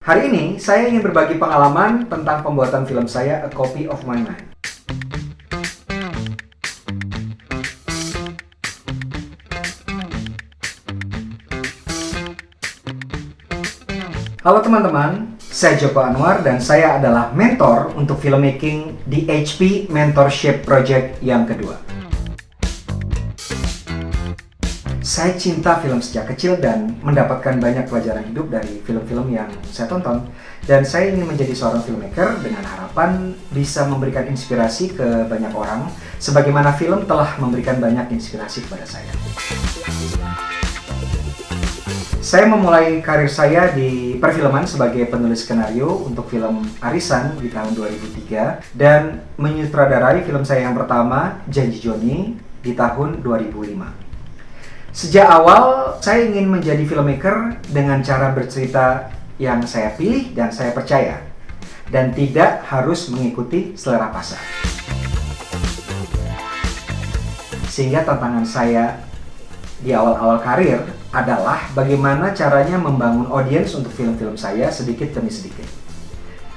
Hari ini saya ingin berbagi pengalaman tentang pembuatan film saya A Copy of My Mind. Halo teman-teman, saya Joko Anwar dan saya adalah mentor untuk filmmaking di HP Mentorship Project yang kedua. Saya cinta film sejak kecil dan mendapatkan banyak pelajaran hidup dari film-film yang saya tonton. Dan saya ingin menjadi seorang filmmaker dengan harapan bisa memberikan inspirasi ke banyak orang, sebagaimana film telah memberikan banyak inspirasi kepada saya. Saya memulai karir saya di perfilman sebagai penulis skenario untuk film Arisan di tahun 2003 dan menyutradarai film saya yang pertama, Janji Joni, di tahun 2005. Sejak awal, saya ingin menjadi filmmaker dengan cara bercerita yang saya pilih dan saya percaya, dan tidak harus mengikuti selera pasar. Sehingga tantangan saya di awal-awal karir adalah bagaimana caranya membangun audiens untuk film-film saya sedikit demi sedikit.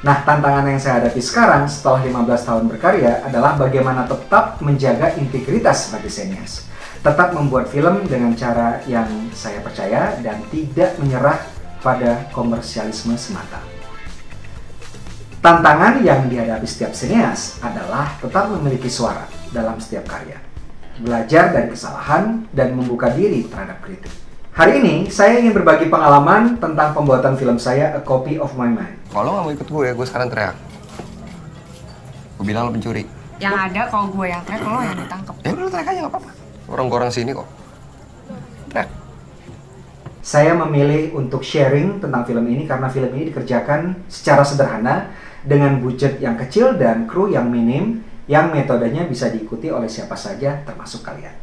Nah, tantangan yang saya hadapi sekarang setelah 15 tahun berkarya adalah bagaimana tetap menjaga integritas sebagai senias. Tetap membuat film dengan cara yang saya percaya dan tidak menyerah pada komersialisme semata. Tantangan yang dihadapi setiap senias adalah tetap memiliki suara dalam setiap karya, belajar dari kesalahan, dan membuka diri terhadap kritik. Hari ini, saya ingin berbagi pengalaman tentang pembuatan film saya A Copy of My Mind. Kalau lo gak mau ikut gue sekarang teriak. Gue bilang lo pencuri. Yang ada kalau gue yang teriak, lo yang ditangkap. Ya udah lo teriak aja gak apa-apa. Orang-orang sini kok. Teriak. Saya memilih untuk sharing tentang film ini karena film ini dikerjakan secara sederhana dengan budget yang kecil dan kru yang minim yang metodenya bisa diikuti oleh siapa saja termasuk kalian.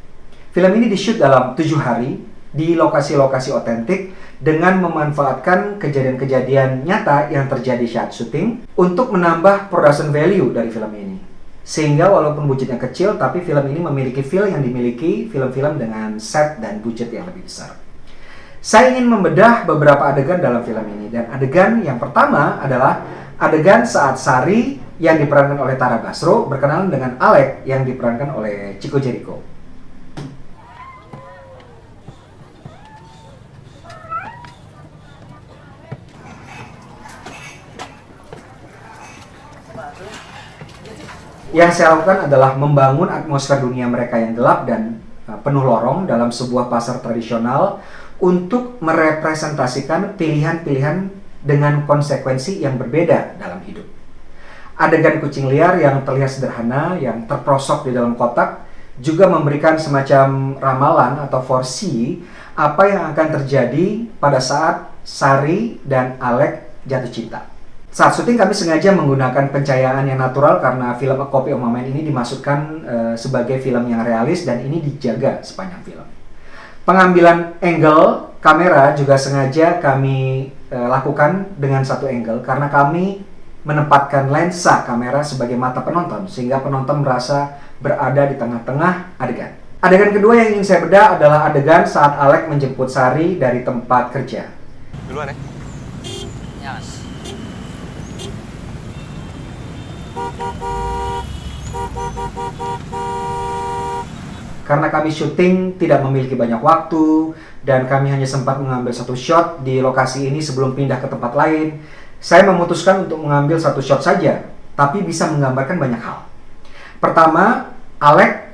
Film ini di-shoot dalam 7 hari di lokasi-lokasi otentik dengan memanfaatkan kejadian-kejadian nyata yang terjadi saat syuting untuk menambah production value dari film ini. Sehingga walaupun budgetnya kecil, tapi film ini memiliki feel yang dimiliki film-film dengan set dan budget yang lebih besar. Saya ingin membedah beberapa adegan dalam film ini, dan adegan yang pertama adalah adegan saat Sari yang diperankan oleh Tara Basro berkenalan dengan Alec yang diperankan oleh Chico Jericho. Yang saya lakukan adalah membangun atmosfer dunia mereka yang gelap dan penuh lorong dalam sebuah pasar tradisional untuk merepresentasikan pilihan-pilihan dengan konsekuensi yang berbeda dalam hidup. Adegan kucing liar yang terlihat sederhana, yang terperosok di dalam kotak, juga memberikan semacam ramalan atau foresee apa yang akan terjadi pada saat Sari dan Alec jatuh cinta. Saat syuting kami sengaja menggunakan pencahayaan yang natural karena film A Copy of My Mind ini dimasukkan sebagai film yang realis dan ini dijaga sepanjang film. Pengambilan angle kamera juga sengaja kami lakukan dengan satu angle karena kami menempatkan lensa kamera sebagai mata penonton sehingga penonton merasa berada di tengah-tengah adegan. Adegan kedua yang ingin saya bedah adalah adegan saat Alec menjemput Sari dari tempat kerja. Duluan ya. Ya, Mas. Karena kami syuting tidak memiliki banyak waktu dan kami hanya sempat mengambil satu shot di lokasi ini sebelum pindah ke tempat lain, saya memutuskan untuk mengambil satu shot saja, tapi bisa menggambarkan banyak hal. Pertama, Alec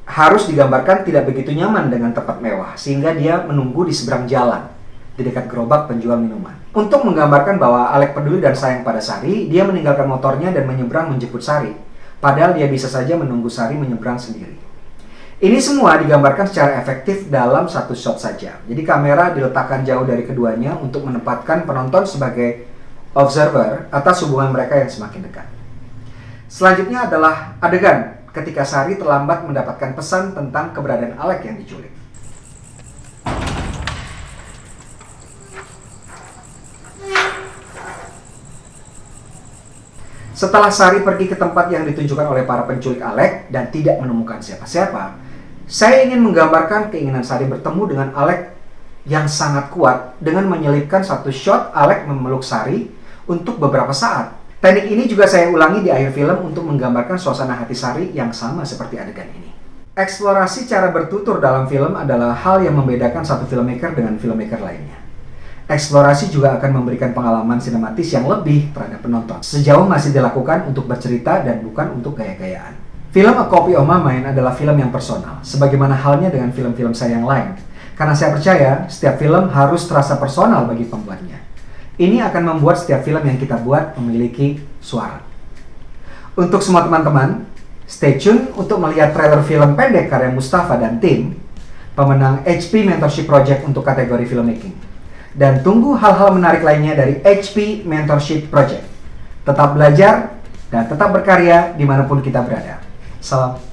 harus digambarkan tidak begitu nyaman dengan tempat mewah, sehingga dia menunggu di seberang jalan, di dekat gerobak penjual minuman. Untuk menggambarkan bahwa Alec peduli dan sayang pada Sari, dia meninggalkan motornya dan menyeberang menjemput Sari. Padahal dia bisa saja menunggu Sari menyeberang sendiri. Ini semua digambarkan secara efektif dalam satu shot saja. Jadi kamera diletakkan jauh dari keduanya untuk menempatkan penonton sebagai observer atas hubungan mereka yang semakin dekat. Selanjutnya adalah adegan ketika Sari terlambat mendapatkan pesan tentang keberadaan Alec yang diculik. Setelah Sari pergi ke tempat yang ditunjukkan oleh para penculik Alec dan tidak menemukan siapa-siapa, saya ingin menggambarkan keinginan Sari bertemu dengan Alec yang sangat kuat dengan menyelipkan satu shot Alec memeluk Sari untuk beberapa saat. Teknik ini juga saya ulangi di akhir film untuk menggambarkan suasana hati Sari yang sama seperti adegan ini. Eksplorasi cara bertutur dalam film adalah hal yang membedakan satu filmmaker dengan filmmaker lainnya. Eksplorasi juga akan memberikan pengalaman sinematis yang lebih terhadap penonton, sejauh masih dilakukan untuk bercerita dan bukan untuk gaya-gayaan. Film A Copy of My Mind adalah film yang personal, sebagaimana halnya dengan film-film saya yang lain. Karena saya percaya, setiap film harus terasa personal bagi pembuatnya. Ini akan membuat setiap film yang kita buat memiliki suara. Untuk semua teman-teman, stay tune untuk melihat trailer film pendek karya Mustafa dan tim, pemenang HP Mentorship Project untuk kategori filmmaking. Dan tunggu hal-hal menarik lainnya dari HP Mentorship Project. Tetap belajar dan tetap berkarya dimanapun kita berada. Salam.